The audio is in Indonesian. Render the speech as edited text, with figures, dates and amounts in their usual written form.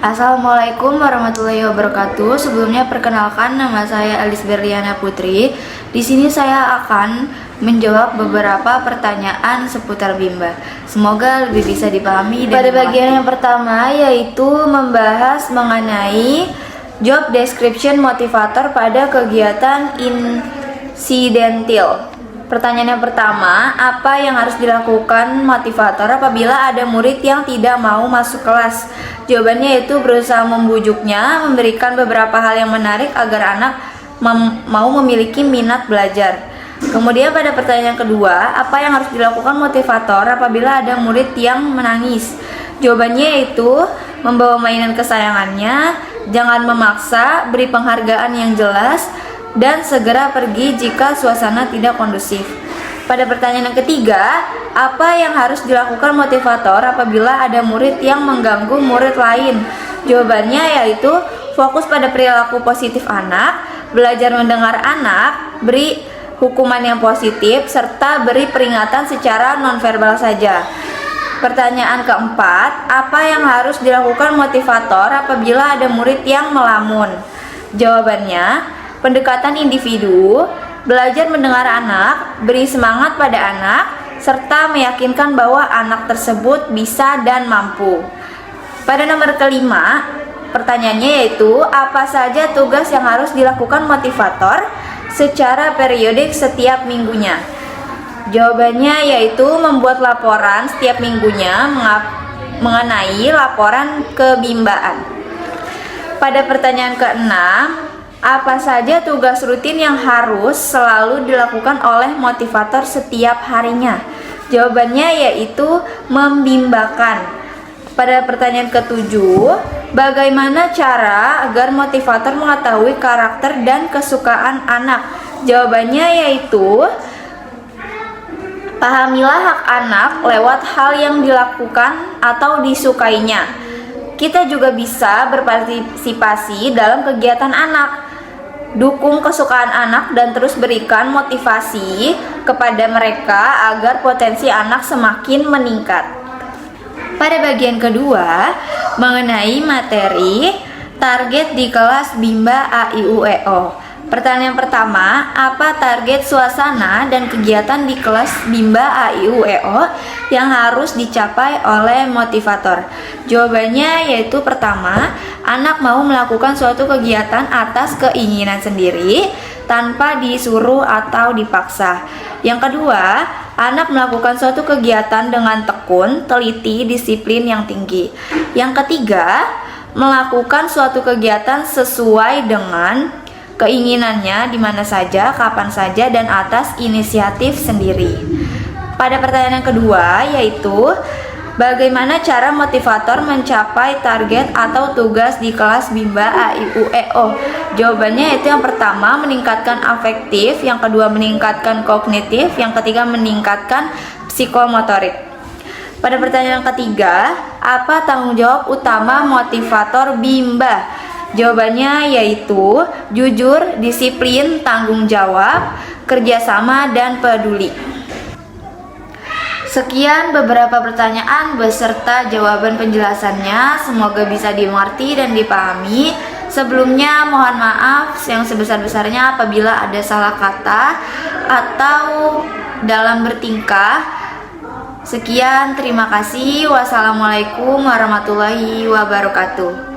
Assalamualaikum warahmatullahi wabarakatuh. Sebelumnya perkenalkan, nama saya Alis Berliana Putri. Di sini saya akan menjawab beberapa pertanyaan seputar Bimba. Semoga lebih bisa dipahami. Pada bagian yang pertama, yaitu membahas mengenai job description motivator pada kegiatan insidentil. Pertanyaan yang pertama, apa yang harus dilakukan motivator apabila ada murid yang tidak mau masuk kelas? Jawabannya yaitu berusaha membujuknya, memberikan beberapa hal yang menarik agar anak mau memiliki minat belajar. Kemudian pada pertanyaan kedua, apa yang harus dilakukan motivator apabila ada murid yang menangis? Jawabannya yaitu membawa mainan kesayangannya, jangan memaksa, beri penghargaan yang jelas, dan segera pergi jika suasana tidak kondusif. Pada pertanyaan yang ketiga, apa yang harus dilakukan motivator apabila ada murid yang mengganggu murid lain? Jawabannya yaitu fokus pada perilaku positif anak, belajar mendengar anak, beri hukuman yang positif, serta beri peringatan secara nonverbal saja. Pertanyaan keempat, apa yang harus dilakukan motivator apabila ada murid yang melamun? Jawabannya, pendekatan individu, belajar mendengar anak, beri semangat pada anak, serta meyakinkan bahwa anak tersebut bisa dan mampu. Pada nomor kelima, pertanyaannya yaitu, apa saja tugas yang harus dilakukan motivator secara periodik setiap minggunya? Jawabannya yaitu membuat laporan setiap minggunya mengenai laporan kebimbaan. Pada pertanyaan keenam, apa saja tugas rutin yang harus selalu dilakukan oleh motivator setiap harinya? Jawabannya yaitu membimbakan. Pada pertanyaan ketujuh, bagaimana cara agar motivator mengetahui karakter dan kesukaan anak? Jawabannya yaitu pahamilah hak anak lewat hal yang dilakukan atau disukainya. Kita juga bisa berpartisipasi dalam kegiatan anak. Dukung kesukaan anak dan terus berikan motivasi kepada mereka agar potensi anak semakin meningkat. Pada bagian kedua, mengenai materi target di kelas Bimba A-I-U-E-O. Pertanyaan pertama, apa target suasana dan kegiatan di kelas Bimba A-I-U-E-O yang harus dicapai oleh motivator? Jawabannya yaitu pertama, anak mau melakukan suatu kegiatan atas keinginan sendiri tanpa disuruh atau dipaksa. Yang kedua, anak melakukan suatu kegiatan dengan tekun, teliti, disiplin yang tinggi. Yang ketiga, melakukan suatu kegiatan sesuai dengan keinginannya di mana saja, kapan saja, dan atas inisiatif sendiri. Pada pertanyaan yang kedua, yaitu bagaimana cara motivator mencapai target atau tugas di kelas Bimba A-I-U-E-O? Jawabannya itu yang pertama meningkatkan afektif, yang kedua meningkatkan kognitif, yang ketiga meningkatkan psikomotorik. Pada pertanyaan yang ketiga, apa tanggung jawab utama motivator Bimba? Jawabannya yaitu jujur, disiplin, tanggung jawab, kerjasama, dan peduli. Sekian beberapa pertanyaan beserta jawaban penjelasannya. Semoga bisa dimengerti dan dipahami. Sebelumnya mohon maaf yang sebesar-besarnya apabila ada salah kata atau dalam bertingkah. Sekian, terima kasih. Wassalamualaikum warahmatullahi wabarakatuh.